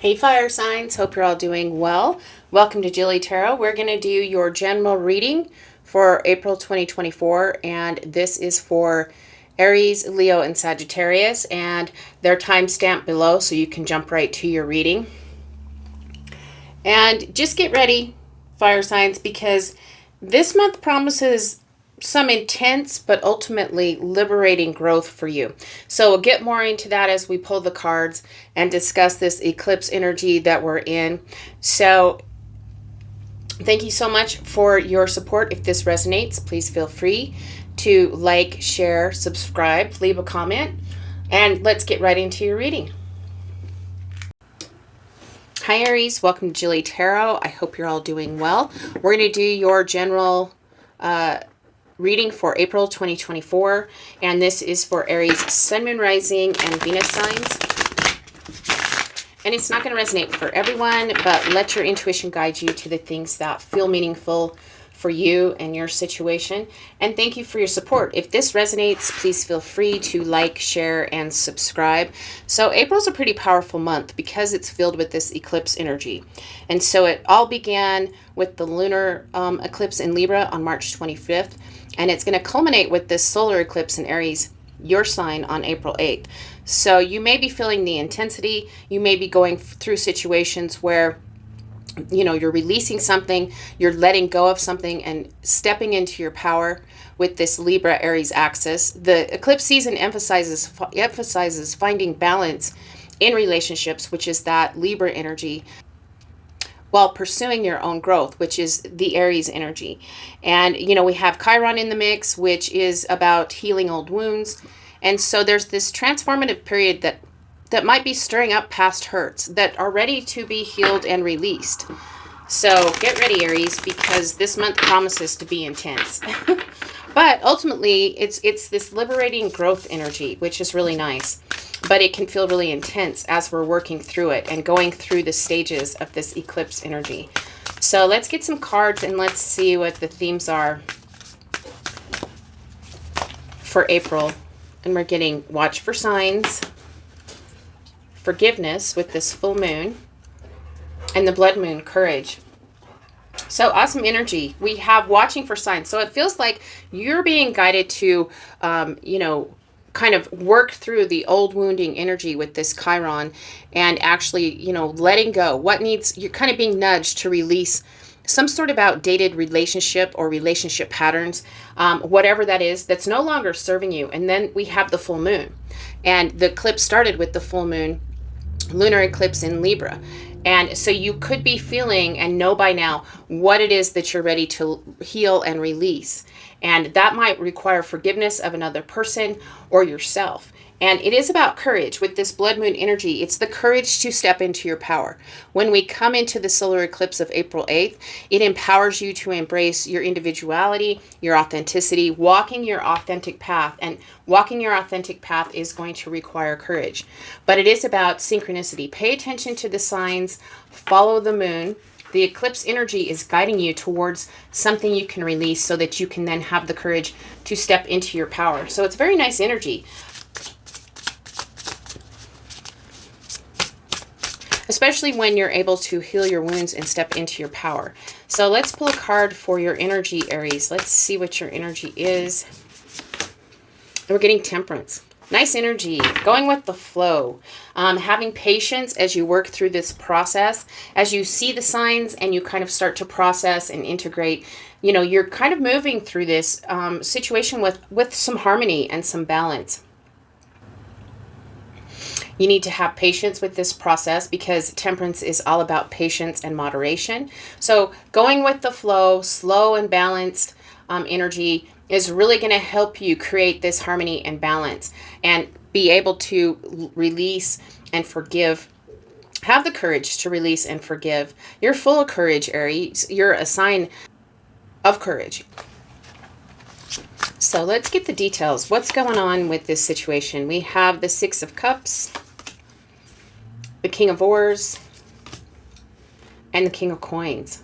Hey fire signs, hope you're all doing well. Welcome to JilleTarot. We're going to do your general reading for April 2024, and this is for Aries, Leo, and Sagittarius, and they're timestamped below so you can jump right to your reading. And just get ready, fire signs, because this month promises some intense but ultimately liberating growth for you. So we'll get more into that as we pull the cards and discuss this eclipse energy that we're in. So thank you so much for your support. If this resonates, please feel free to like, share, subscribe, leave a comment, and let's get right into your reading. Hi Aries, welcome to JilleTarot. I hope you're all doing well. We're going to do your general reading for April 2024, and this is for Aries Sun, Moon, Rising, and Venus signs. And it's not going to resonate for everyone, but let your intuition guide you to the things that feel meaningful for you and your situation. And thank you for your support. If this resonates, please feel free to like, share, and subscribe. So April's a pretty powerful month because it's filled with this eclipse energy. And so it all began with the lunar eclipse in Libra on March 25th. And it's going to culminate with this solar eclipse in Aries, your sign, on April 8th. So you may be feeling the intensity. You may be going through situations where, you know, you're releasing something, you're letting go of something and stepping into your power with this Libra-Aries Axis. The eclipse season emphasizes finding balance in relationships, which is that Libra energy, while pursuing your own growth, which is the Aries energy. And, you know, we have Chiron in the mix, which is about healing old wounds. And so there's this transformative period that might be stirring up past hurts that are ready to be healed and released. So get ready, Aries, because this month promises to be intense. But ultimately, it's this liberating growth energy, which is really nice. But it can feel really intense as we're working through it and going through the stages of this eclipse energy. So let's get some cards and let's see what the themes are for April. And we're getting watch for signs, forgiveness with this full moon, and the blood moon, courage. So awesome energy. We have watching for signs. So it feels like you're being guided to, you know, kind of work through the old wounding energy with this Chiron and actually, you know, letting go. You're kind of being nudged to release some sort of outdated relationship or relationship patterns, whatever that is, that's no longer serving you. And then we have the full moon. And the eclipse started with the full moon, lunar eclipse in Libra. And so you could be feeling and know by now what it is that you're ready to heal and release. And that might require forgiveness of another person or yourself. And it is about courage with this blood moon energy. It's the courage to step into your power. When we come into the solar eclipse of April 8th, it empowers you to embrace your individuality, your authenticity, walking your authentic path. And walking your authentic path is going to require courage. But it is about synchronicity. Pay attention to the signs, follow the moon. The eclipse energy is guiding you towards something you can release so that you can then have the courage to step into your power. So it's very nice energy. Especially when you're able to heal your wounds and step into your power. So let's pull a card for your energy, Aries. Let's see what your energy is. We're getting temperance. Nice energy, going with the flow, having patience as you work through this process, as you see the signs and you kind of start to process and integrate. You know, you're kind of moving through this situation with some harmony and some balance. You need to have patience with this process because temperance is all about patience and moderation. So going with the flow, slow and balanced energy is really going to help you create this harmony and balance and be able to release and forgive. Have the courage to release and forgive. You're full of courage, Aries. You're a sign of courage. So let's get the details. What's going on with this situation? We have the Six of Cups, the King of Oars, and the King of Coins.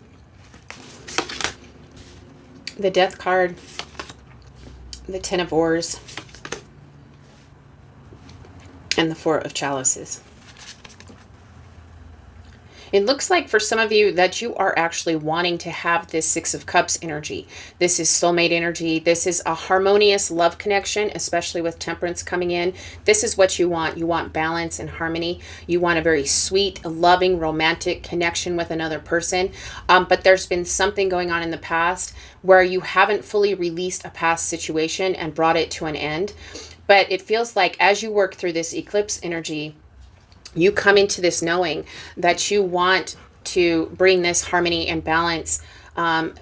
The Death card, the Ten of Oars, and the Four of Chalices. It looks like for some of you that you are actually wanting to have this Six of Cups energy. This is soulmate energy. This is a harmonious love connection, especially with Temperance coming in. This is what you want. You want balance and harmony. You want a very sweet, loving, romantic connection with another person. But there's been something going on in the past where you haven't fully released a past situation and brought it to an end. But it feels like as you work through this eclipse energy, you come into this knowing that you want to bring this harmony and balance of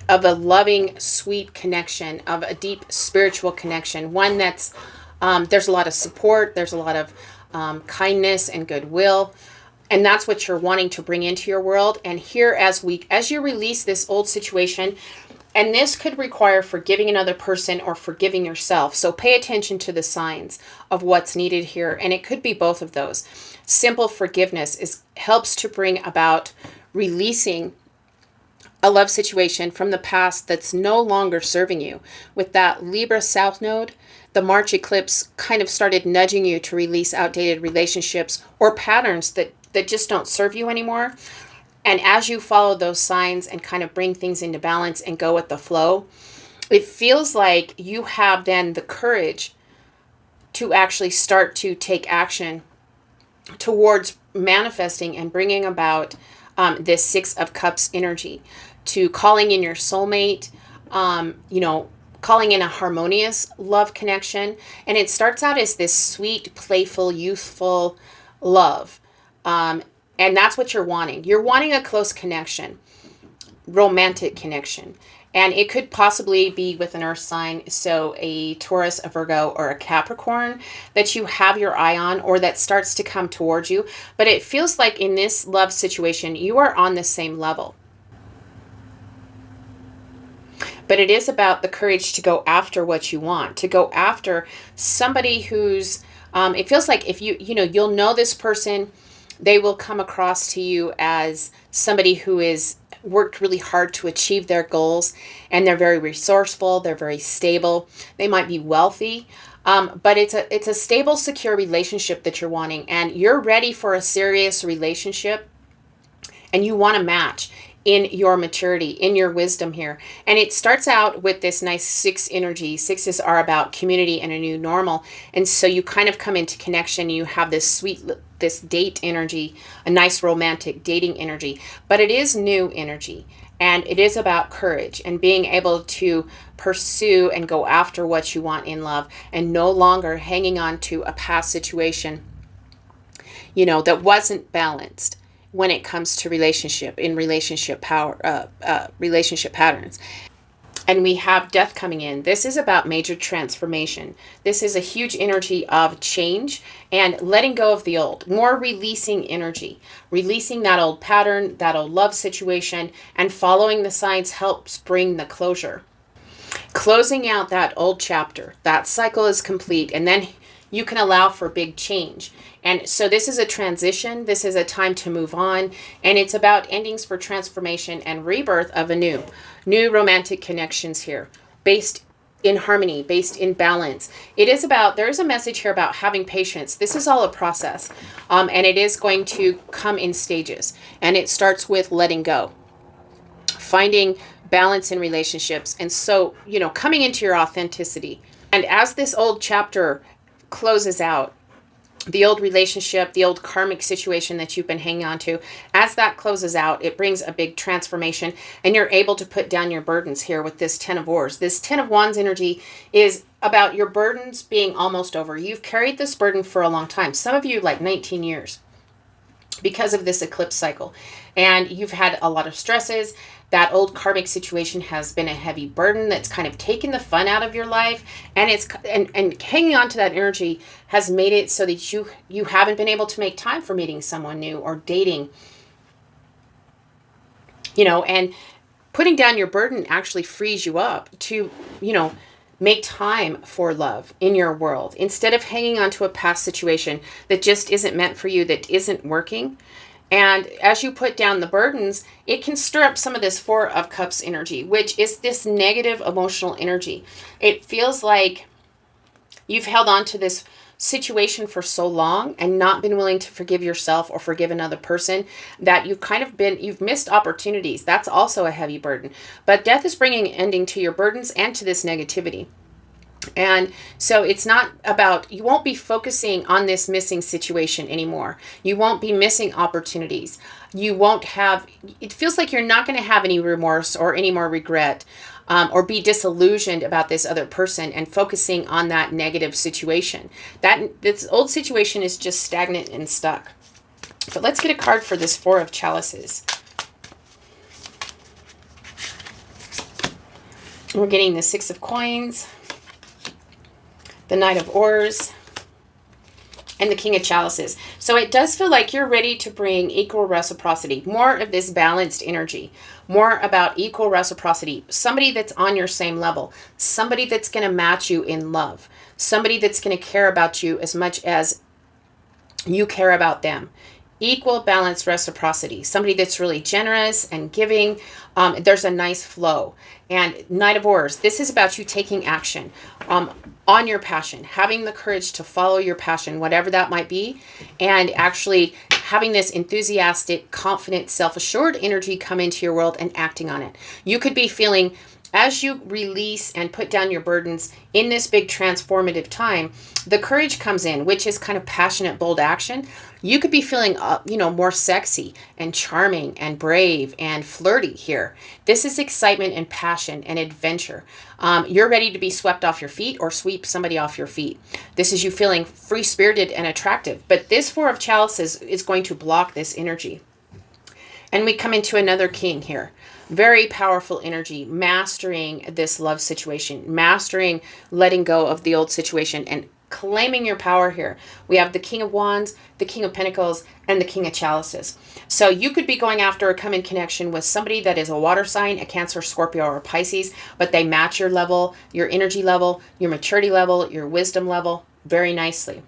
a loving, sweet connection, of a deep spiritual connection, one that's, there's a lot of support, there's a lot of kindness and goodwill, and that's what you're wanting to bring into your world. And here, as you release this old situation, and this could require forgiving another person or forgiving yourself. So pay attention to the signs of what's needed here. And it could be both of those. Simple forgiveness helps to bring about releasing a love situation from the past that's no longer serving you. With that Libra South Node, the March eclipse kind of started nudging you to release outdated relationships or patterns that just don't serve you anymore. And as you follow those signs and kind of bring things into balance and go with the flow, it feels like you have then the courage to actually start to take action towards manifesting and bringing about this Six of Cups energy, to calling in your soulmate, calling in a harmonious love connection. And it starts out as this sweet, playful, youthful love. And that's what you're wanting. You're wanting a close connection, romantic connection. And it could possibly be with an earth sign, so a Taurus, a Virgo, or a Capricorn that you have your eye on or that starts to come towards you. But it feels like in this love situation, you are on the same level. But it is about the courage to go after what you want, to go after somebody who's, it feels like if you'll know this person, they will come across to you as somebody who is worked really hard to achieve their goals, and they're very resourceful, they're very stable, they might be wealthy, but it's a stable, secure relationship that you're wanting, and you're ready for a serious relationship, and you want to match in your maturity, in your wisdom here. And it starts out with this nice six energy. Sixes are about community and a new normal. And so you kind of come into connection. You have this sweet, this date energy, a nice romantic dating energy, but it is new energy. And it is about courage and being able to pursue and go after what you want in love, and no longer hanging on to a past situation, that wasn't balanced when it comes to relationship patterns. And we have death coming in. This is about major transformation. This is a huge energy of change and letting go of the old, more releasing energy, releasing that old pattern, that old love situation, and following the signs helps bring the closure. Closing out that old chapter, that cycle is complete, and then you can allow for big change. And so this is a transition. This is a time to move on. And it's about endings for transformation and rebirth of a new romantic connections here, based in harmony, based in balance. There is a message here about having patience. This is all a process. And it is going to come in stages. And it starts with letting go, finding balance in relationships. And so, coming into your authenticity. And as this old chapter closes out, the old relationship, the old karmic situation that you've been hanging on to, as that closes out, it brings a big transformation, and you're able to put down your burdens here with this Ten of Wands. This Ten of Wands energy is about your burdens being almost over. You've carried this burden for a long time. Some of you, like 19 years, because of this eclipse cycle. And you've had a lot of stresses. That old karmic situation has been a heavy burden that's kind of taken the fun out of your life. And and hanging on to that energy has made it so that you haven't been able to make time for meeting someone new or dating. And putting down your burden actually frees you up to, make time for love in your world, instead of hanging on to a past situation that just isn't meant for you, that isn't working. And as you put down the burdens, it can stir up some of this Four of Cups energy, which is this negative emotional energy. It feels like you've held on to this situation for so long and not been willing to forgive yourself or forgive another person that you've missed opportunities. That's also a heavy burden. But death is bringing an ending to your burdens and to this negativity. And so it's not about, you won't be focusing on this missing situation anymore. You won't be missing opportunities. You won't have, it feels like you're not going to have any remorse or any more regret, or be disillusioned about this other person and focusing on that negative situation. This old situation is just stagnant and stuck. But let's get a card for this Four of Chalices. We're getting the Six of Coins, the Knight of Oars, and the King of Chalices. So it does feel like you're ready to bring equal reciprocity, more of this balanced energy, more about equal reciprocity, somebody that's on your same level, somebody that's going to match you in love, somebody that's going to care about you as much as you care about them. Equal, balanced reciprocity, somebody that's really generous and giving. There's a nice flow. And Knight of Oars, this is about you taking action on your passion, having the courage to follow your passion, whatever that might be, and actually having this enthusiastic, confident, self-assured energy come into your world and acting on it. You could be feeling, as you release and put down your burdens in this big transformative time, the courage comes in, which is kind of passionate, bold action. You could be feeling, more sexy and charming and brave and flirty here. This is excitement and passion and adventure. You're ready to be swept off your feet or sweep somebody off your feet. This is you feeling free-spirited and attractive. But this Four of Chalices is going to block this energy. And we come into another king here. Very powerful energy, mastering this love situation, mastering letting go of the old situation and claiming your power here. We have the King of Wands, the King of Pentacles, and the King of Chalices. So you could be going after or come in connection with somebody that is a water sign, a Cancer, Scorpio, or a Pisces, but they match your level, your energy level, your maturity level, your wisdom level very nicely.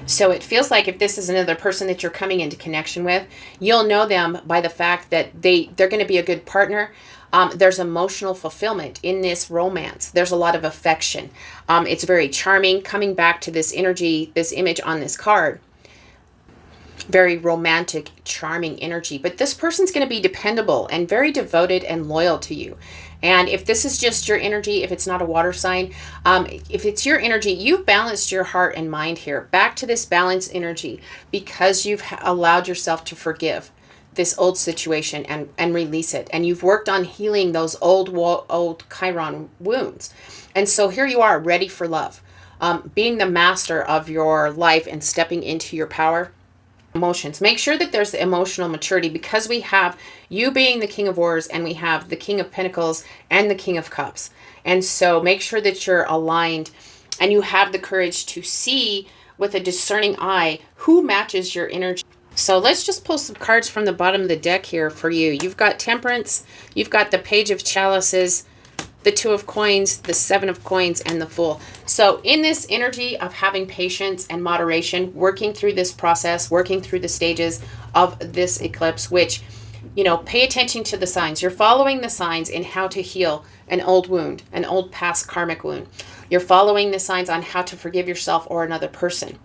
So it feels like if this is another person that you're coming into connection with, you'll know them by the fact that they're going to be a good partner. There's emotional fulfillment in this romance. There's a lot of affection. It's very charming. Coming back to this energy, this image on this card, very romantic, charming energy. But this person's going to be dependable and very devoted and loyal to you. And if this is just your energy, if it's not a water sign, if it's your energy, you've balanced your heart and mind here. Back to this balanced energy because you've allowed yourself to forgive this old situation and release it. And you've worked on healing those old Chiron wounds. And so here you are, ready for love. Being the master of your life and stepping into your power. Emotions. Make sure that there's the emotional maturity because we have you being the King of Oars and we have the King of Pentacles and the King of Cups. And so make sure that you're aligned and you have the courage to see with a discerning eye who matches your energy. So let's just pull some cards from the bottom of the deck here for you. You've got Temperance, you've got the Page of Chalices, the Two of Coins, the Seven of Coins, and the Fool. So in this energy of having patience and moderation, working through this process, working through the stages of this eclipse, which, pay attention to the signs. You're following the signs in how to heal an old wound, an old past karmic wound. You're following the signs on how to forgive yourself or another person.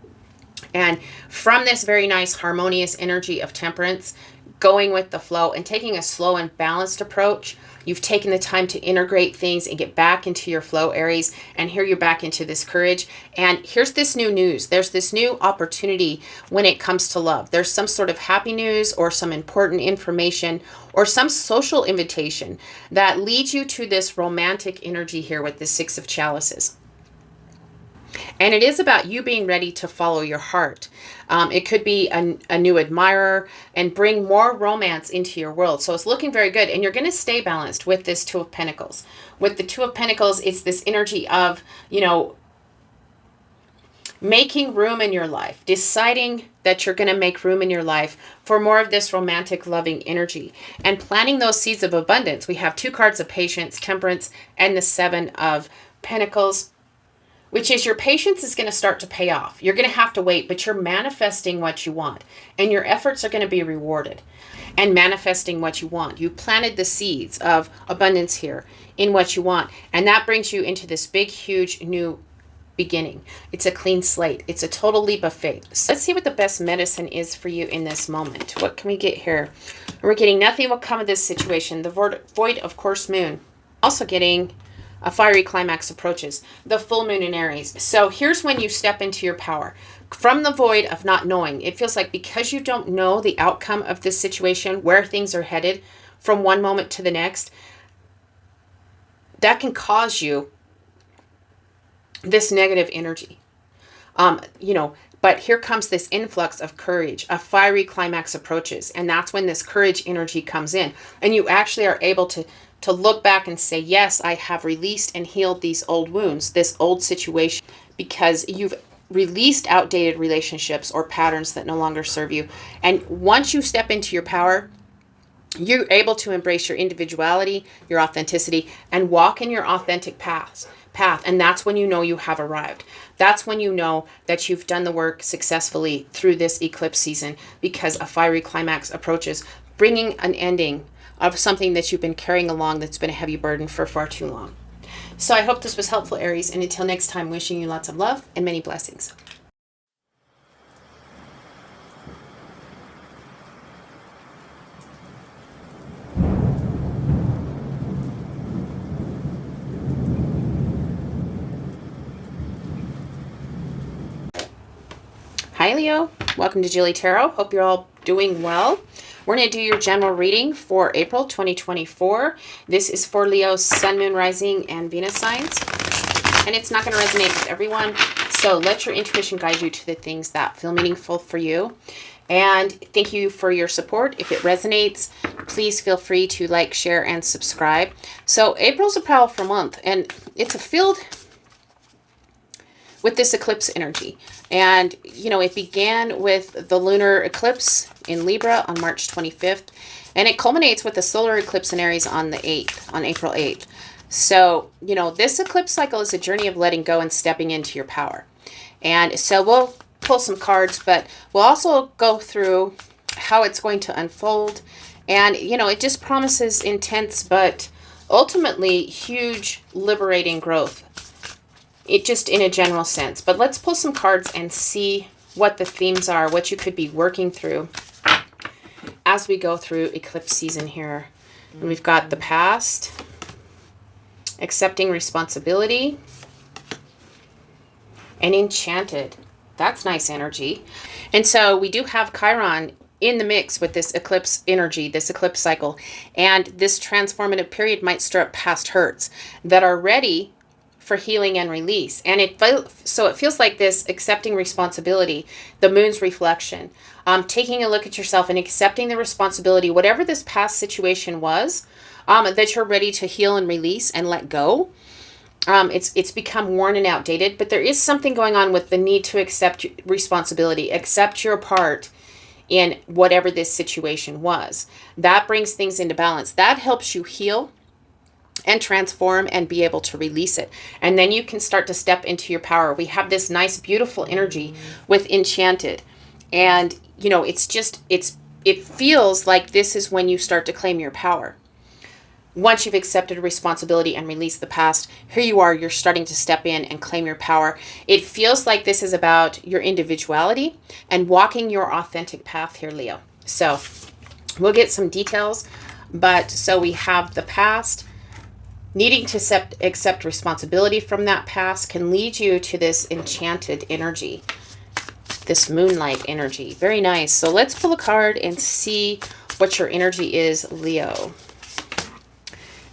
And from this very nice harmonious energy of temperance, going with the flow and taking a slow and balanced approach, you've taken the time to integrate things and get back into your flow, Aries. And here you're back into this courage. And here's this new news. There's this new opportunity when it comes to love. There's some sort of happy news or some important information or some social invitation that leads you to this romantic energy here with the Six of Chalices. And it is about you being ready to follow your heart. It could be a new admirer and bring more romance into your world. So it's looking very good. And you're going to stay balanced with this Two of Pentacles. With the Two of Pentacles, it's this energy of, making room in your life, deciding that you're going to make room in your life for more of this romantic, loving energy, and planting those seeds of abundance. We have 2 cards of patience, temperance, and the 7 of pentacles, which is your patience is going to start to pay off. You're going to have to wait, but you're manifesting what you want, and your efforts are going to be rewarded. And manifesting what you want. You planted the seeds of abundance here in what you want, and that brings you into this big, huge new beginning. It's a clean slate. It's a total leap of faith. So let's see what the best medicine is for you in this moment. What can we get here? We're getting nothing will come of this situation. The void of course moon. Also getting a fiery climax approaches. The full moon in Aries. So here's when you step into your power. From the void of not knowing. It feels like because you don't know the outcome of this situation, where things are headed from one moment to the next, that can cause you this negative energy. But here comes this influx of courage. A fiery climax approaches. And that's when this courage energy comes in. And you actually are able to look back and say, yes, I have released and healed these old wounds, this old situation, because you've released outdated relationships or patterns that no longer serve you. And once you step into your power, you're able to embrace your individuality, your authenticity, and walk in your authentic path. And that's when you know you have arrived. That's when you know that you've done the work successfully through this eclipse season, because a fiery climax approaches, bringing an ending of something that you've been carrying along that's been a heavy burden for far too long. So I hope this was helpful, Aries, and until next time, wishing you lots of love and many blessings. Hi, Leo. Welcome to JilleTarot. Hope you're all doing well. We're going to do your general reading for April 2024. This is for Leo's Sun, Moon, Rising, and Venus signs. And it's not going to resonate with everyone. So let your intuition guide you to the things that feel meaningful for you. And thank you for your support. If it resonates, please feel free to like, share, and subscribe. So April's a powerful month, and it's filled with this eclipse energy. And, it began with the lunar eclipse in Libra on March 25th, and it culminates with the solar eclipse in Aries on April 8th. So, this eclipse cycle is a journey of letting go and stepping into your power. And so we'll pull some cards, but we'll also go through how it's going to unfold. And, it just promises intense, but ultimately huge liberating growth. It just in a general sense. But let's pull some cards and see what the themes are, what you could be working through as we go through eclipse season here. And we've got the past, accepting responsibility, and enchanted. That's nice energy. And so we do have Chiron in the mix with this eclipse energy, this eclipse cycle. And this transformative period might stir up past hurts that are ready for healing and release. And it feels like this accepting responsibility, the moon's reflection, taking a look at yourself and accepting the responsibility, whatever this past situation was, that you're ready to heal and release and let go. It's become worn and outdated, but there is something going on with the need to accept responsibility, accept your part in whatever this situation was. That brings things into balance. That helps you heal and transform and be able to release it. And then you can start to step into your power. We have this nice, beautiful energy with enchanted. And, it feels like this is when you start to claim your power. Once you've accepted responsibility and released the past, here you are, you're starting to step in and claim your power. It feels like this is about your individuality and walking your authentic path here, Leo. So we'll get some details. But so we have the past. Needing to accept responsibility from that past can lead you to this enchanted energy, this moonlight energy. Very nice. So let's pull a card and see what your energy is, Leo.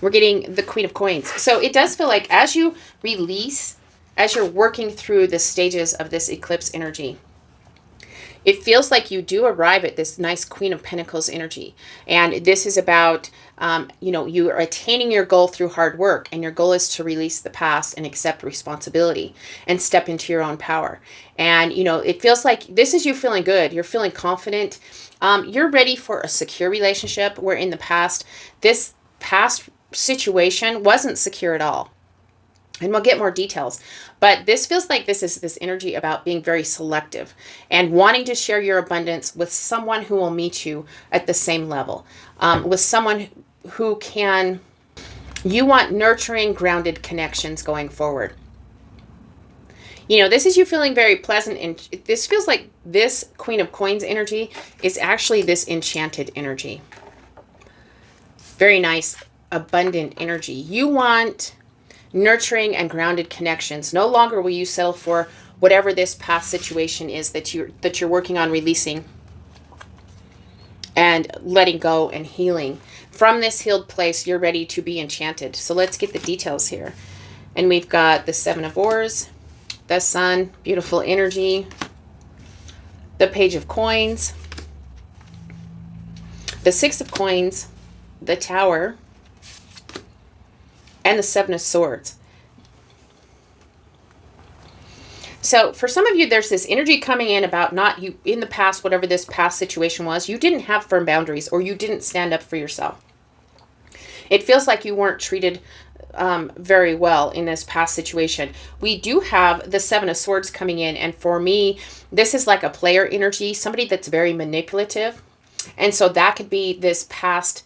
We're getting the Queen of Coins. So it does feel like as you release, as you're working through the stages of this eclipse energy, it feels like you do arrive at this nice Queen of Pentacles energy. And this is about, you know, you are attaining your goal through hard work, and your goal is to release the past and accept responsibility and step into your own power. And, you know, it feels like this is you feeling good. You're feeling confident. You're ready for a secure relationship, where in the past, this past situation wasn't secure at all. And we'll get more details. But this feels like this is this energy about being very selective and wanting to share your abundance with someone who will meet you at the same level. With someone who can, you want nurturing, grounded connections going forward. You know, this is you feeling very pleasant, and this feels like this Queen of Coins energy is actually this enchanted energy. Very nice, abundant energy. You want nurturing and grounded connections. No longer will you settle for whatever this past situation is that you're working on releasing and letting go and healing. From this healed place, you're ready to be enchanted. So let's get the details here. And we've got the Seven of Oars, the Sun, beautiful energy, the Page of Coins, the Six of Coins, the Tower, and the Seven of Swords. So for some of you, there's this energy coming in about not you in the past, whatever this past situation was, you didn't have firm boundaries, or you didn't stand up for yourself. It feels like you weren't treated very well in this past situation. We do have the Seven of Swords coming in, and for me, this is like a player energy, somebody that's very manipulative. And so that could be this past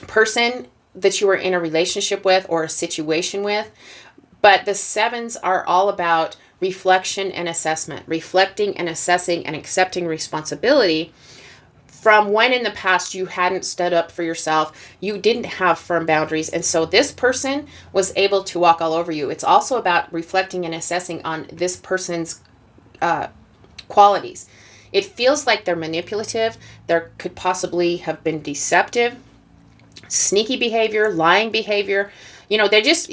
person that you were in a relationship with or a situation with. But the sevens are all about reflection and assessment, reflecting and assessing and accepting responsibility from when in the past you hadn't stood up for yourself, you didn't have firm boundaries, and so this person was able to walk all over you. It's also about reflecting and assessing on this person's qualities. It feels like they're manipulative. There could possibly have been deceptive, sneaky behavior, lying behavior. You know, they just,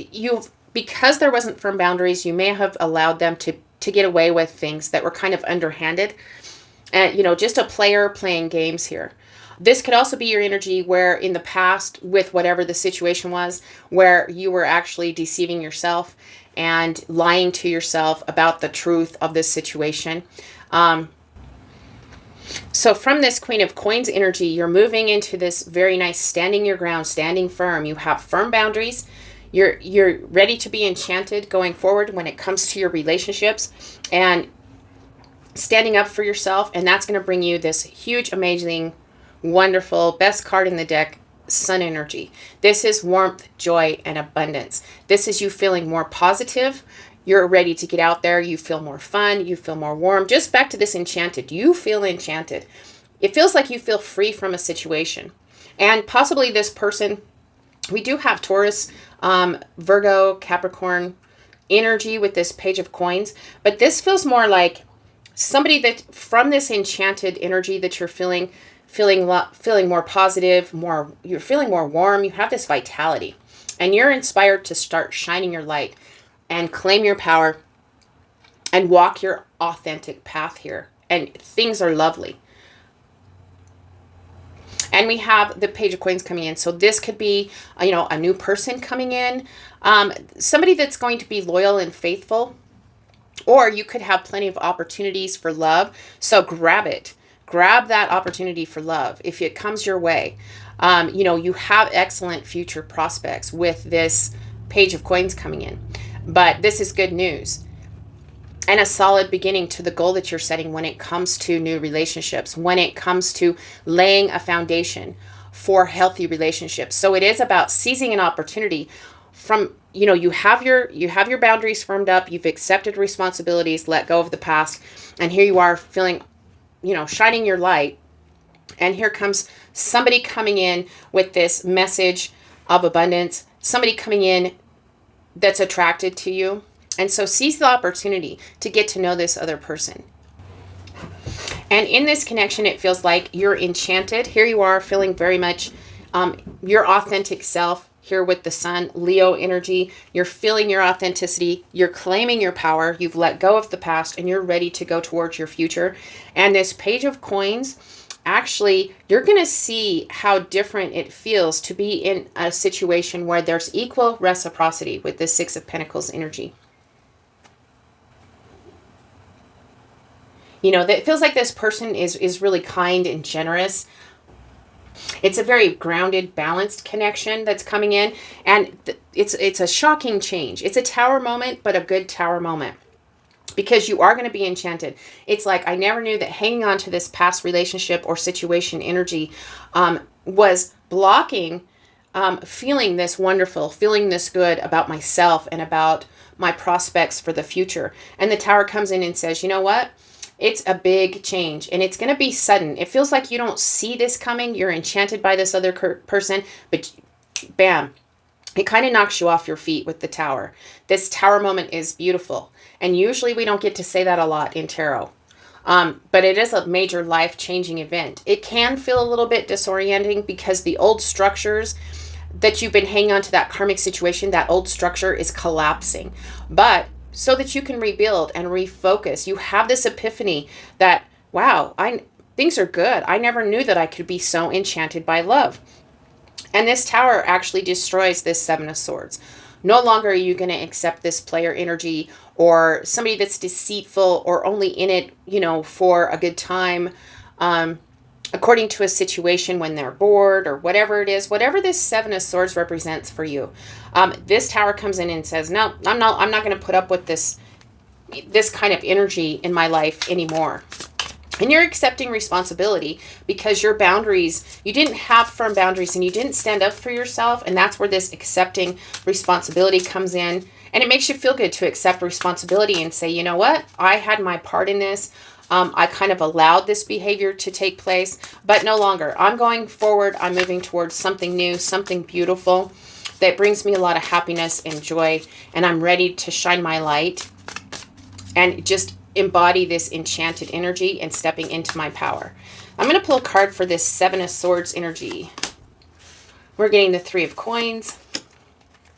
because there wasn't firm boundaries, you may have allowed them to get away with things that were kind of underhanded. And, you know, just a player playing games here. This could also be your energy where in the past, with whatever the situation was, where you were actually deceiving yourself and lying to yourself about the truth of this situation. So from this Queen of Coins energy, you're moving into this very nice standing your ground, standing firm. You have firm boundaries. You're ready to be enchanted going forward when it comes to your relationships and standing up for yourself. And that's going to bring you this huge, amazing, wonderful, best card in the deck, Sun energy. This is warmth, joy, and abundance. This is you feeling more positive. You're ready to get out there. You feel more fun. You feel more warm. Just back to this enchanted. You feel enchanted. It feels like you feel free from a situation. And possibly this person, we do have Taurus, Virgo, Capricorn energy with this Page of Coins. But this feels more like somebody that from this enchanted energy that you're feeling more positive, you're feeling more warm. You have this vitality. And you're inspired to start shining your light and claim your power and walk your authentic path here. And things are lovely. And we have the Page of Coins coming in. So this could be, you know, a new person coming in. Somebody that's going to be loyal and faithful. Or you could have plenty of opportunities for love. So grab it. Grab that opportunity for love if it comes your way. You know, you have excellent future prospects with this Page of Coins coming in. But this is good news and a solid beginning to the goal that you're setting when it comes to new relationships, when it comes to laying a foundation for healthy relationships. So it is about seizing an opportunity from, you know, you have your boundaries firmed up, you've accepted responsibilities, let go of the past, and here you are feeling, you know, shining your light. And here comes somebody coming in with this message of abundance, somebody coming in that's attracted to you. And so seize the opportunity to get to know this other person. And in this connection, it feels like you're enchanted. Here you are feeling very much your authentic self. here with the sun, Leo energy. You're feeling your authenticity. You're claiming your power. You've let go of the past and you're ready to go towards your future. And this Page of Coins, actually, you're going to see how different it feels to be in a situation where there's equal reciprocity with the Six of Pentacles energy. You know, it feels like this person is really kind and generous. It's a very grounded, balanced connection that's coming in. And it's a shocking change. It's a tower moment, but a good tower moment. Because you are going to be enchanted. It's like, I never knew that hanging on to this past relationship or situation energy was blocking feeling this wonderful, feeling this good about myself and about my prospects for the future. And the Tower comes in and says, you know what? It's a big change and it's going to be sudden. It feels like you don't see this coming. You're enchanted by this other person, but bam, it kind of knocks you off your feet with the Tower. This Tower moment is beautiful. And usually we don't get to say that a lot in tarot. But it is a major life-changing event. It can feel a little bit disorienting because the old structures that you've been hanging on to, that karmic situation, that old structure is collapsing. But so that you can rebuild and refocus, you have this epiphany that, wow, things are good. I never knew that I could be so enchanted by love. And this Tower actually destroys this Seven of Swords. No longer are you going to accept this player energy or somebody that's deceitful or only in it, you know, for a good time, according to a situation when they're bored or whatever it is, whatever this Seven of Swords represents for you. This Tower comes in and says, no, I'm not going to put up with this kind of energy in my life anymore. And you're accepting responsibility because your boundaries, you didn't have firm boundaries and you didn't stand up for yourself. And that's where this accepting responsibility comes in. And it makes you feel good to accept responsibility and say, you know what? I had my part in this. I kind of allowed this behavior to take place, but no longer. I'm going forward. I'm moving towards something new, something beautiful that brings me a lot of happiness and joy. And I'm ready to shine my light and just embody this enchanted energy and stepping into my power. I'm going to pull a card for this Seven of Swords energy. We're getting the Three of Coins,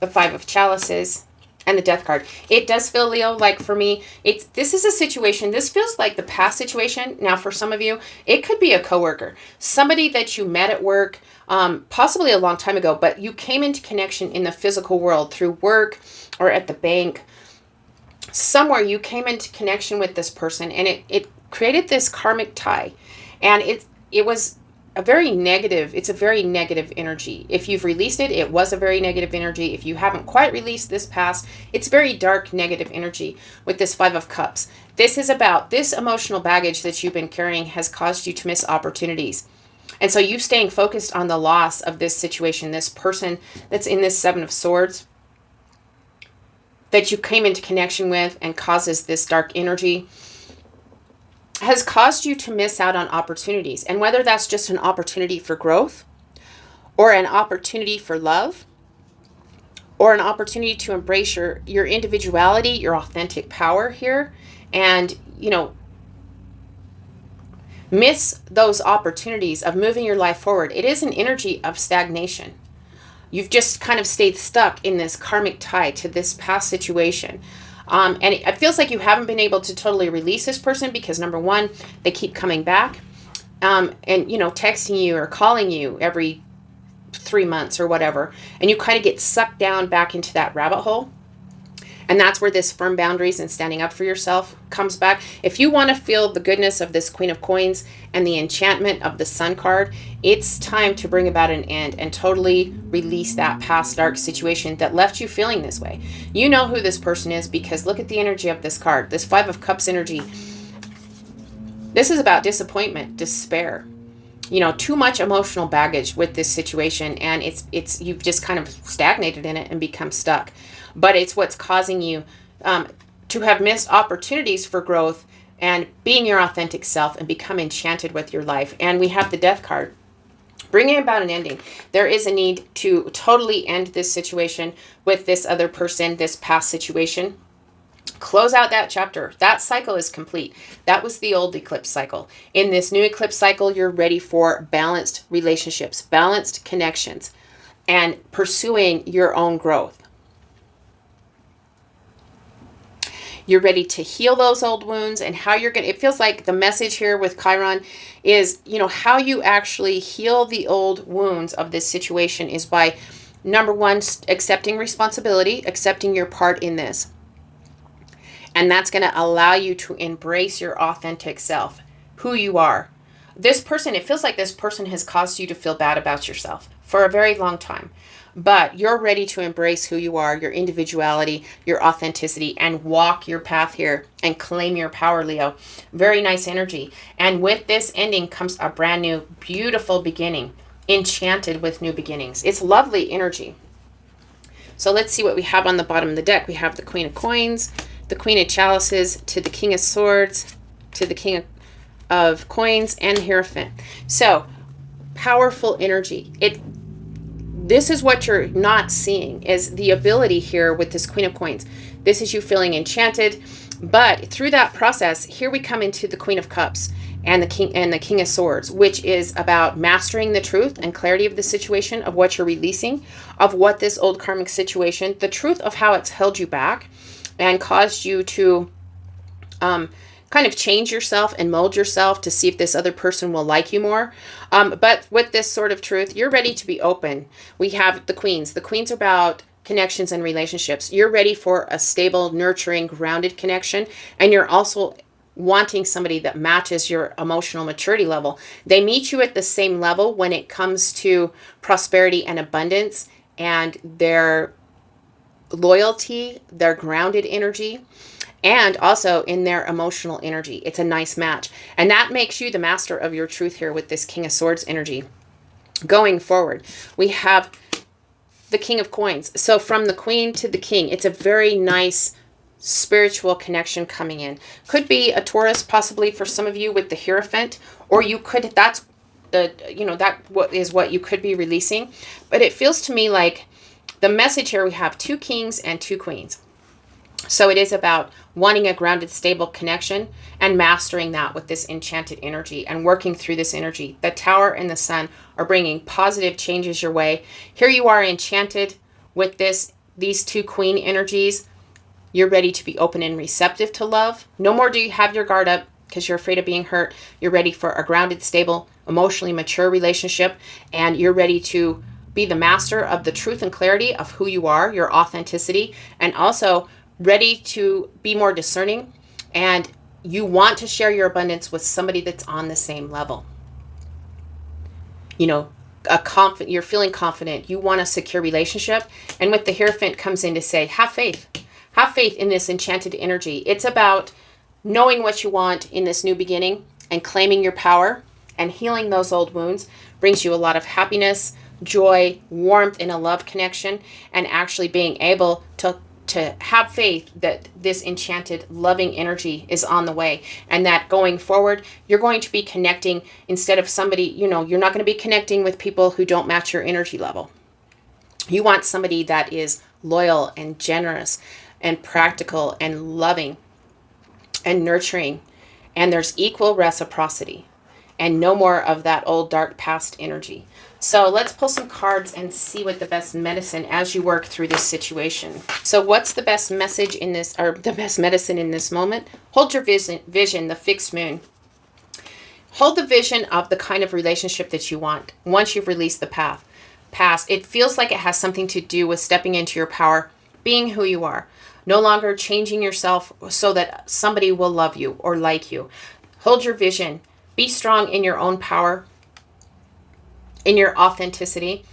the Five of Chalices, and the Death card. It does feel, Leo, like for me, this is a situation, this feels like the past situation. Now, for some of you, it could be a coworker, somebody that you met at work, possibly a long time ago, but you came into connection in the physical world through work or at the bank. Somewhere you came into connection with this person and it created this karmic tie. And it was a very negative, it's a very negative energy. If you've released it, it was a very negative energy. If you haven't quite released this past, it's very dark, negative energy with this Five of Cups. This is about this emotional baggage that you've been carrying has caused you to miss opportunities. And so you staying focused on the loss of this situation, this person that's in this Seven of Swords, that you came into connection with and causes this dark energy, has caused you to miss out on opportunities. And whether that's just an opportunity for growth or an opportunity for love or an opportunity to embrace your individuality, your authentic power here, and, you know, miss those opportunities of moving your life forward. It is an energy of stagnation. You've just kind of stayed stuck in this karmic tie to this past situation. And it feels like you haven't been able to totally release this person because, number one, they keep coming back and, you know, texting you or calling you every 3 months or whatever. And you kind of get sucked down back into that rabbit hole. And that's where this firm boundaries and standing up for yourself comes back. If you want to feel the goodness of this Queen of Coins and the enchantment of the Sun card, it's time to bring about an end and totally release that past dark situation that left you feeling this way. You know who this person is because look at the energy of this card. This Five of Cups energy. This is about disappointment, despair. You know, too much emotional baggage with this situation, and it's you've just kind of stagnated in it and become stuck. But it's what's causing you to have missed opportunities for growth and being your authentic self and become enchanted with your life. And we have the Death card, bringing about an ending. There is a need to totally end this situation with this other person, this past situation. Close out that chapter. That cycle is complete. That was the old eclipse cycle. In this new eclipse cycle, you're ready for balanced relationships, balanced connections. and pursuing your own growth. You're ready to heal those old wounds, and how you're going to, it feels like the message here with Chiron is, you know, how you actually heal the old wounds of this situation is by, number one, accepting responsibility, accepting your part in this. And that's going to allow you to embrace your authentic self, who you are. This person, it feels like this person has caused you to feel bad about yourself for a very long time. But you're ready to embrace who you are, your individuality, your authenticity, and walk your path here and claim your power, Leo. Very nice energy. And with this ending comes a brand new, beautiful beginning, enchanted with new beginnings. It's lovely energy. So let's see what we have on the bottom of the deck. We have the Queen of Coins, the Queen of Chalices, to the King of Swords, to the King of Coins, and Hierophant. So, powerful energy. This is what you're not seeing, is the ability here with this Queen of Coins. This is you feeling enchanted, but through that process, here we come into the Queen of Cups and the King of Swords, which is about mastering the truth and clarity of the situation, of what you're releasing, of what this old karmic situation, the truth of how it's held you back and caused you to kind of change yourself and mold yourself to see if this other person will like you more. But with this sort of truth, you're ready to be open. We have the Queens. The Queens are about connections and relationships. You're ready for a stable, nurturing, grounded connection. And you're also wanting somebody that matches your emotional maturity level. They meet you at the same level when it comes to prosperity and abundance and their loyalty, their grounded energy, and also in their emotional energy. It's a nice match. And that makes you the master of your truth here with this King of Swords energy. Going forward, we have the King of Coins. So from the Queen to the King, it's a very nice spiritual connection coming in. Could be a Taurus, possibly for some of you with the Hierophant, or you could, that's the, you know, that is what you could be releasing. But it feels to me like the message here, we have 2 kings and 2 queens. So it is about wanting a grounded, stable connection and mastering that with this enchanted energy and working through this energy. The Tower and the Sun are bringing positive changes your way. Here you are enchanted with these 2 queen energies. You're ready to be open and receptive to love. No more do you have your guard up because you're afraid of being hurt. You're ready for a grounded, stable, emotionally mature relationship, and you're ready to be the master of the truth and clarity of who you are, your authenticity, and also ready to be more discerning, and you want to share your abundance with somebody that's on the same level. You know, you're feeling confident. You want a secure relationship. And with the Hierophant comes in to say, have faith. Have faith in this enchanted energy. It's about knowing what you want in this new beginning and claiming your power and healing those old wounds. Brings you a lot of happiness, joy, warmth in a love connection, and actually being able to have faith that this enchanted, loving energy is on the way, and that going forward, you're going to be connecting instead of somebody, you know, you're not going to be connecting with people who don't match your energy level. You want somebody that is loyal and generous and practical and loving and nurturing, and there's equal reciprocity and no more of that old dark past energy. So let's pull some cards and see what the best medicine as you work through this situation. So what's the best message in this, or the best medicine in this moment? Hold your vision, the fixed moon. Hold the vision of the kind of relationship that you want once you've released the past. It feels like it has something to do with stepping into your power, being who you are, no longer changing yourself so that somebody will love you or like you. Hold your vision. Be strong in your own power, in your authenticity,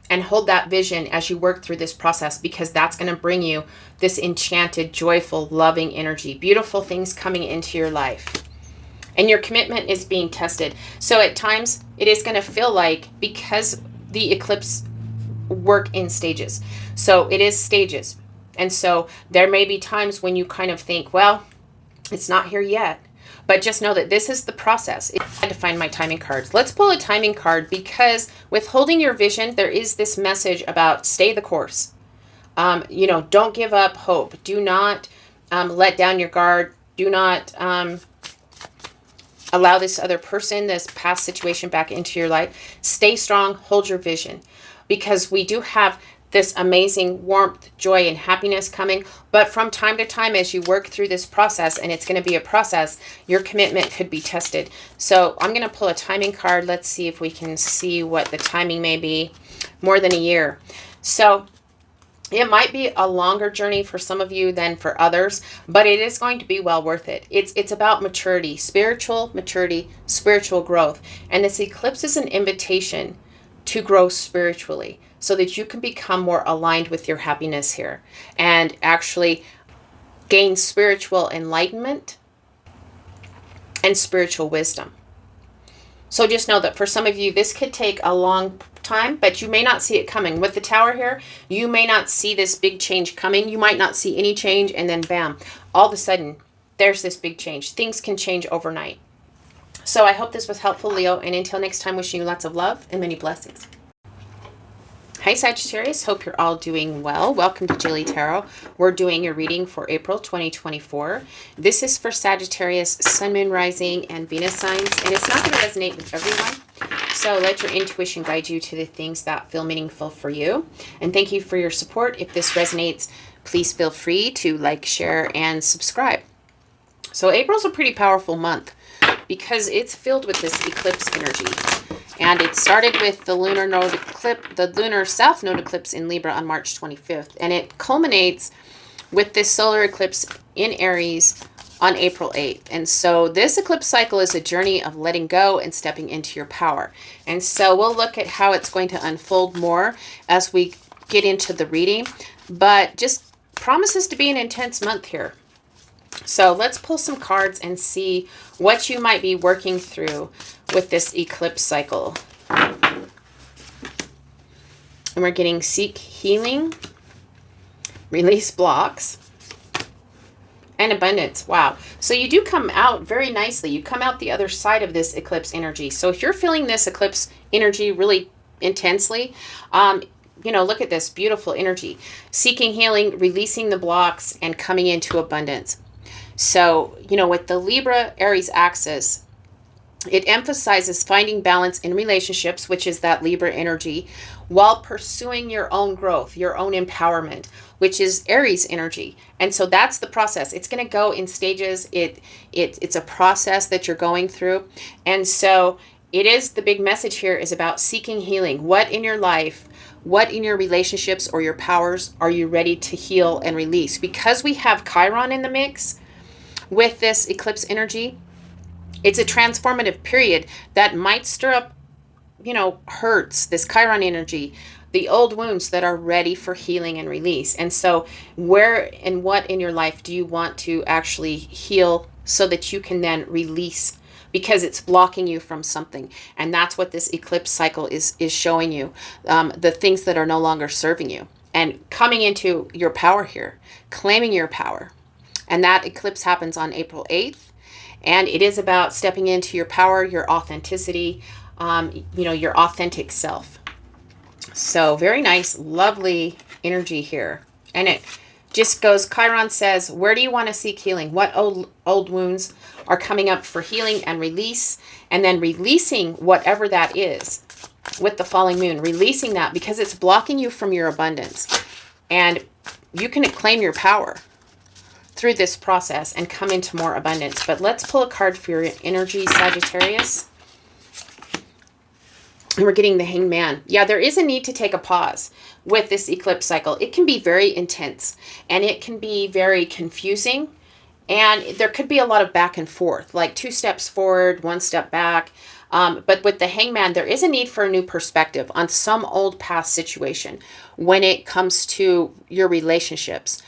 and hold that vision as you work through this process, because that's going to bring you this enchanted, joyful, loving energy, beautiful things coming into your life. And your commitment is being tested. So at times it is going to feel like, because the eclipse work in stages. So it is stages. And so there may be times when you kind of think, well, it's not here yet. But just know that this is the process. I had to find my timing cards. Let's pull a timing card, because with holding your vision, there is this message about stay the course. You know, don't give up hope. Do not let down your guard. Do not allow this other person, this past situation back into your life. Stay strong. Hold your vision. because we do have this amazing warmth, joy, and happiness coming. But from time to time, as you work through this process, and it's going to be a process, your commitment could be tested. So I'm going to pull a timing card. Let's see if we can see what the timing may be. More than a year. So it might be a longer journey for some of you than for others, but it is going to be well worth it. It's about maturity, spiritual maturity, spiritual growth. And this eclipse is an invitation to grow spiritually so that you can become more aligned with your happiness here and actually gain spiritual enlightenment and spiritual wisdom. So just know that for some of you, this could take a long time, but you may not see it coming. With the Tower here, you may not see this big change coming. You might not see any change, and then bam, all of a sudden, there's this big change. Things can change overnight. So I hope this was helpful, Leo, and until next time, wishing you lots of love and many blessings. Hi, Sagittarius. Hope you're all doing well. Welcome to JilleTarot. We're doing your reading for April 2024. This is for Sagittarius, Sun, Moon, Rising, and Venus signs, and it's not going to resonate with everyone. So let your intuition guide you to the things that feel meaningful for you. And thank you for your support. If this resonates, please feel free to like, share, and subscribe. So April's a pretty powerful month because it's filled with this eclipse energy. And it started with the Lunar Node Eclipse, the Lunar South Node Eclipse in Libra on March 25th. And it culminates with this solar eclipse in Aries on April 8th. And so this eclipse cycle is a journey of letting go and stepping into your power. And so we'll look at how it's going to unfold more as we get into the reading. But just promises to be an intense month here. So let's pull some cards and see what you might be working through with this eclipse cycle. And we're getting seek healing, release blocks, and abundance. Wow. So you do come out very nicely. You come out the other side of this eclipse energy. So if you're feeling this eclipse energy really intensely, you know, look at this beautiful energy. Seeking healing, releasing the blocks, and coming into abundance. So, you know, with the Libra-Aries Axis, it emphasizes finding balance in relationships, which is that Libra energy, while pursuing your own growth, your own empowerment, which is Aries energy. And so that's the process. It's going to go in stages. It's a process that you're going through. And so it is, the big message here is about seeking healing. What in your life, what in your relationships or your powers are you ready to heal and release? Because we have Chiron in the mix with this eclipse energy, it's a transformative period that might stir up, you know, hurts, this Chiron energy, the old wounds that are ready for healing and release. And so where and what in your life do you want to actually heal so that you can then release, because it's blocking you from something? And that's what this eclipse cycle is showing you, the things that are no longer serving you, and coming into your power here, claiming your power. And that eclipse happens on April 8th. And it is about stepping into your power, your authenticity, you know, your authentic self. So very nice, lovely energy here. And it just goes, Chiron says, where do you want to seek healing? What old wounds are coming up for healing and release? And then releasing whatever that is with the falling moon, releasing that because it's blocking you from your abundance. And you can claim your power through this process and come into more abundance. But let's pull a card for your energy, Sagittarius. And we're getting the Hangman. Yeah, there is a need to take a pause with this eclipse cycle. It can be very intense and it can be very confusing. And there could be a lot of back and forth, like 2 steps forward, 1 step back. But with the Hangman, there is a need for a new perspective on some old past situation when it comes to your relationships.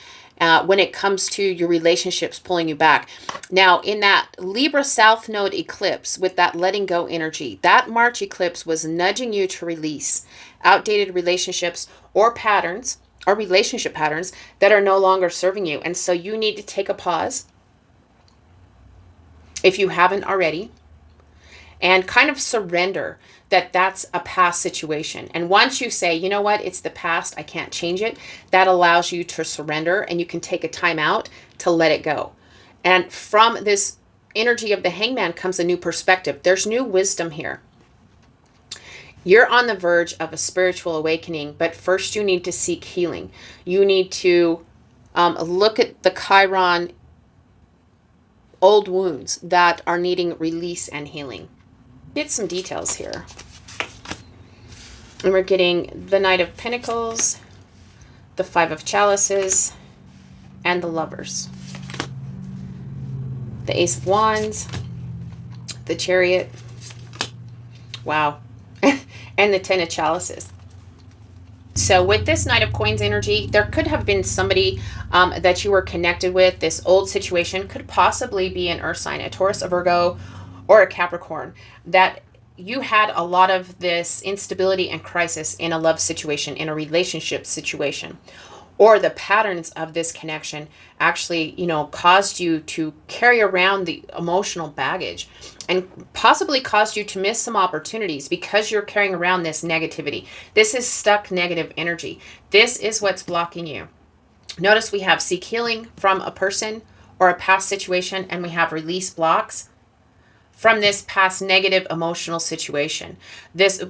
When it comes to your relationships pulling you back. Now, in that Libra South Node Eclipse, with that letting go energy, that March eclipse was nudging you to release outdated relationships or patterns, or relationship patterns that are no longer serving you. And so you need to take a pause, if you haven't already, and kind of surrender that that's a past situation. And once you say, you know what, it's the past, I can't change it, that allows you to surrender and you can take a time out to let it go. And from this energy of the Hangman comes a new perspective. There's new wisdom here. You're on the verge of a spiritual awakening, but first you need to seek healing. You need to look at the Chiron old wounds that are needing release and healing. Get some details here. And we're getting the Knight of Pentacles, the Five of Chalices, and the Lovers. The Ace of Wands, the Chariot, wow, and the Ten of Chalices. So with this Knight of Coins energy, there could have been somebody that you were connected with. This old situation could possibly be an earth sign, a Taurus, a Virgo, or a Capricorn, that you had a lot of this instability and crisis in a love situation, in a relationship situation, or the patterns of this connection actually, caused you to carry around the emotional baggage and possibly caused you to miss some opportunities because you're carrying around this negativity. This is stuck negative energy. This is what's blocking you. Notice we have seek healing from a person or a past situation, and we have release blocks from this past negative emotional situation. This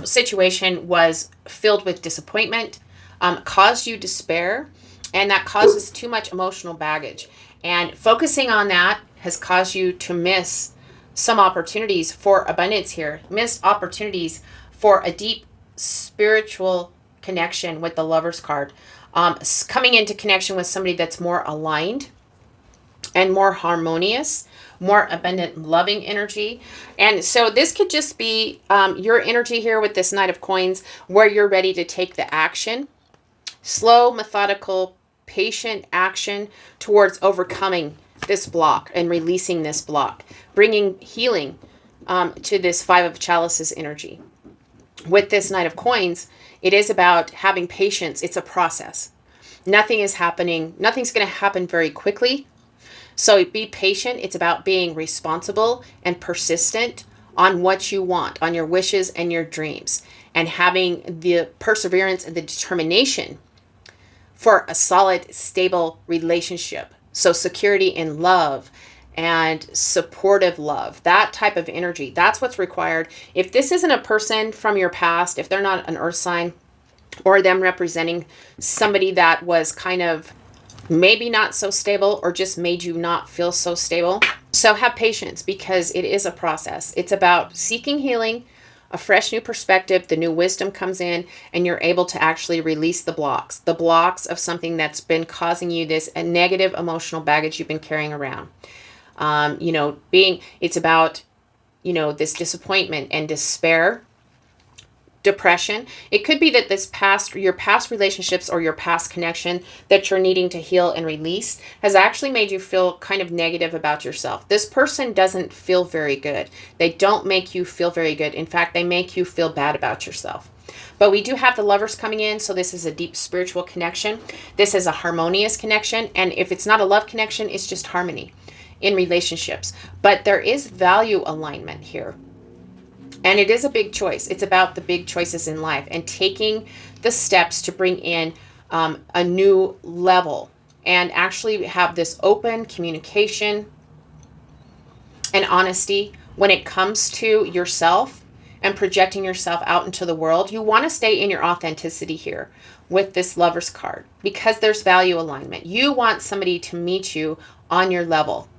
situation was filled with disappointment, caused you despair, and that causes too much emotional baggage. And focusing on that has caused you to miss some opportunities for abundance here, missed opportunities for a deep spiritual connection with the Lovers card, coming into connection with somebody that's more aligned and more harmonious, more abundant, loving energy. And so this could just be your energy here with this Knight of Coins, where you're ready to take the action, slow, methodical, patient action towards overcoming this block and releasing this block, bringing healing to this Five of Chalices energy. With this Knight of Coins, it is about having patience. It's a process. Nothing is happening. Nothing's going to happen very quickly. So be patient. It's about being responsible and persistent on what you want, on your wishes and your dreams, and having the perseverance and the determination for a solid, stable relationship. So security in love and supportive love, that type of energy, that's what's required. If this isn't a person from your past, if they're not an earth sign, or them representing somebody that was kind of maybe not so stable or just made you not feel so stable. So have patience, because it is a process. It's about seeking healing, a fresh new perspective, the new wisdom comes in, and you're able to actually release the blocks of something that's been causing you this negative emotional baggage you've been carrying around. It's about, this disappointment and despair, depression. It could be that your past relationships or your past connection that you're needing to heal and release has actually made you feel kind of negative about yourself. This person doesn't feel very good. They don't make you feel very good. In fact, they make you feel bad about yourself. But we do have the Lovers coming in, so this is a deep spiritual connection. This is a harmonious connection, and if it's not a love connection, it's just harmony in relationships. But there is value alignment here. And it is a big choice. It's about the big choices in life and taking the steps to bring in a new level and actually have this open communication and honesty when it comes to yourself and projecting yourself out into the world. You want to stay in your authenticity here with this Lovers card, because there's value alignment. You want somebody to meet you on your level.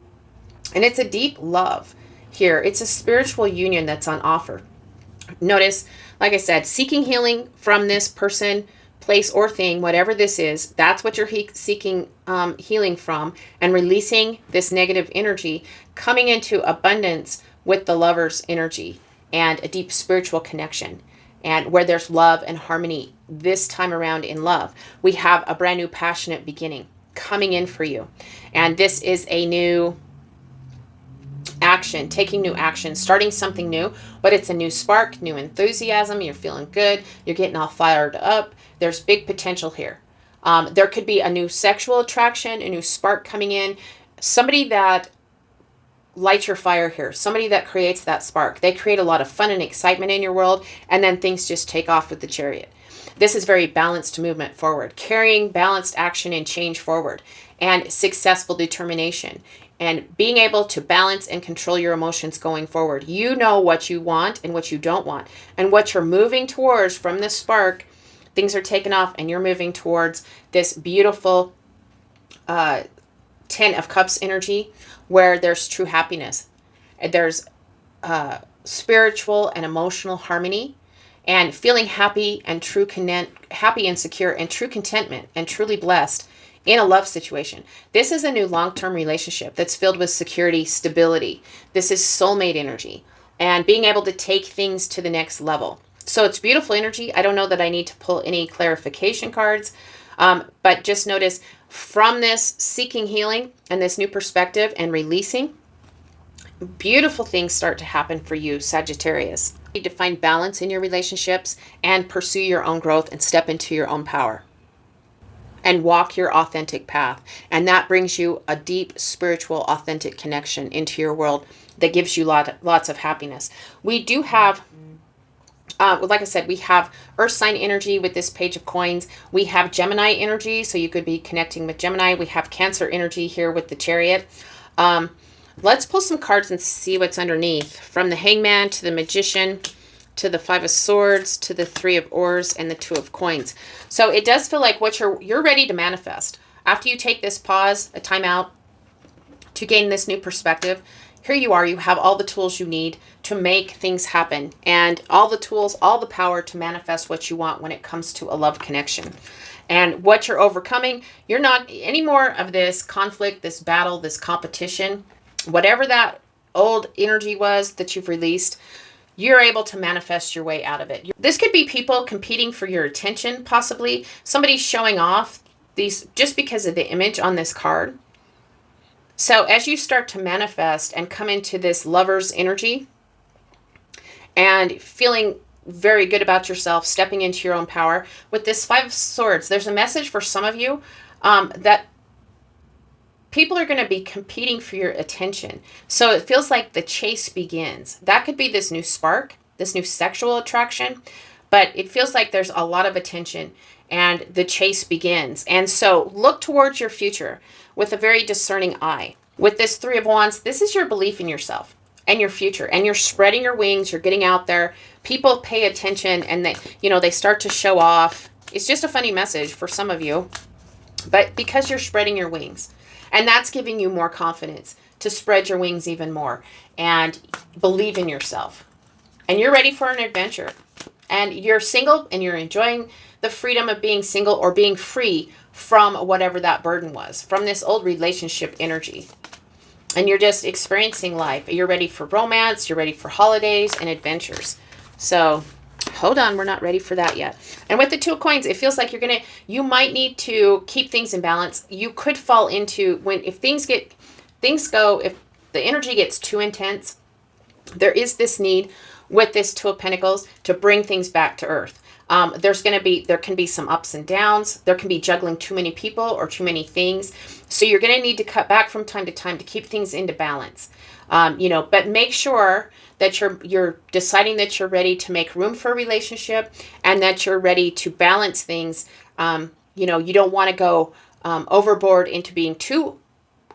And it's a deep love here. It's a spiritual union that's on offer. Notice, like I said, seeking healing from this person, place, or thing, whatever this is, that's what you're seeking healing from, and releasing this negative energy, coming into abundance with the Lovers energy and a deep spiritual connection, and where there's love and harmony this time around in love. We have a brand new passionate beginning coming in for you. And this is a new action, taking new action, starting something new, but it's a new spark, new enthusiasm. You're feeling good. You're getting all fired up. There's big potential here. There could be a new sexual attraction, a new spark coming in, somebody that lights your fire here, somebody that creates that spark. They create a lot of fun and excitement in your world, and then things just take off with the Chariot. This is very balanced movement forward, carrying balanced action and change forward, and successful determination. and being able to balance and control your emotions going forward. You know what you want and what you don't want, and what you're moving towards from this spark. Things are taking off and you're moving towards this beautiful 10 of Cups energy where there's true happiness. There's spiritual and emotional harmony, and feeling happy and happy and secure and true contentment and truly blessed in a love situation. This is a new long-term relationship that's filled with security, stability. This is soulmate energy and being able to take things to the next level. So it's beautiful energy. I don't know that I need to pull any clarification cards, but just notice from this seeking healing and this new perspective and releasing, beautiful things start to happen for you, Sagittarius. You need to find balance in your relationships and pursue your own growth and step into your own power and walk your authentic path. And that brings you a deep spiritual, authentic connection into your world that gives you lots of happiness. We do have, like I said, we have Earth sign energy with this Page of Coins. We have Gemini energy, so you could be connecting with Gemini. We have Cancer energy here with the Chariot. Let's pull some cards and see what's underneath. From the Hangman to the Magician to the Five of Swords to the Three of Oars and the Two of Coins. So it does feel like what you're ready to manifest. After you take this pause, a time out to gain this new perspective, here you are. You have all the tools you need to make things happen, and all the tools, all the power to manifest what you want when it comes to a love connection. And what you're overcoming, you're not any more of this conflict, this battle, this competition. Whatever that old energy was that you've released, you're able to manifest your way out of it. This could be people competing for your attention, possibly. Somebody showing off these just because of the image on this card. So as you start to manifest and come into this lover's energy and feeling very good about yourself, stepping into your own power, with this Five of Swords, there's a message for some of you that people are going to be competing for your attention. So it feels like the chase begins. That could be this new spark, this new sexual attraction, but it feels like there's a lot of attention and the chase begins. And so look towards your future with a very discerning eye. With this Three of Wands, this is your belief in yourself and your future, and you're spreading your wings, you're getting out there. People pay attention and they start to show off. It's just a funny message for some of you, but because you're spreading your wings. And that's giving you more confidence to spread your wings even more and believe in yourself. And you're ready for an adventure. And you're single and you're enjoying the freedom of being single or being free from whatever that burden was, from this old relationship energy. And you're just experiencing life. You're ready for romance. You're ready for holidays and adventures. So hold on, we're not ready for that yet. And with the Two of Coins, it feels like you might need to keep things in balance. You could fall into if the energy gets too intense, there is this need with this Two of Pentacles to bring things back to earth. There can be some ups and downs. There can be juggling too many people or too many things. So you're going to need to cut back from time to time to keep things into balance. But make sure that you're deciding that you're ready to make room for a relationship and that you're ready to balance things. You don't want to go overboard into being too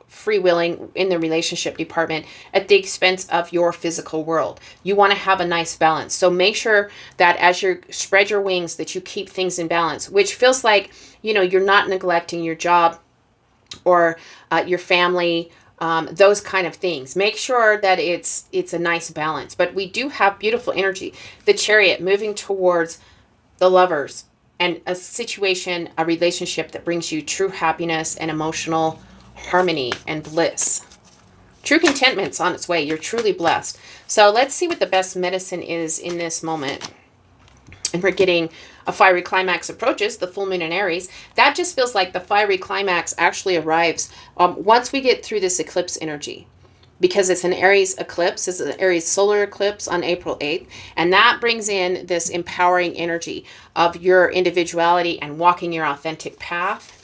freewheeling in the relationship department at the expense of your physical world. You want to have a nice balance. So make sure that as you spread your wings, that you keep things in balance, which feels like, you're not neglecting your job or your family, those kind of things. Make sure that it's a nice balance. But we do have beautiful energy. The Chariot moving towards the lovers and a situation, a relationship that brings you true happiness and emotional harmony and bliss. True contentment's on its way. You're truly blessed. So let's see what the best medicine is in this moment. And we're getting a fiery climax approaches, the full moon in Aries. That just feels like the fiery climax actually arrives once we get through this eclipse energy. Because it's an Aries eclipse. It's an Aries solar eclipse on April 8th. And that brings in this empowering energy of your individuality and walking your authentic path.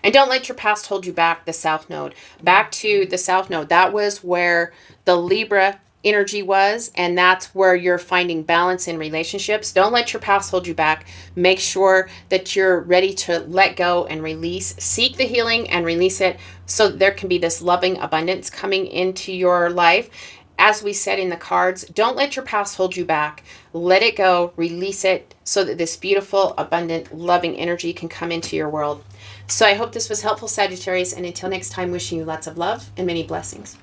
And don't let your past hold you back, the South Node. Back to the South Node. That was where the Libra energy was, and that's where you're finding balance in relationships. Don't let your past hold you back. Make sure that you're ready to let go and release. Seek the healing and release it so that there can be this loving abundance coming into your life. As we said in the cards, don't let your past hold you back. Let it go, release it so that this beautiful, abundant, loving energy can come into your world. So I hope this was helpful, Sagittarius, and until next time, wishing you lots of love and many blessings.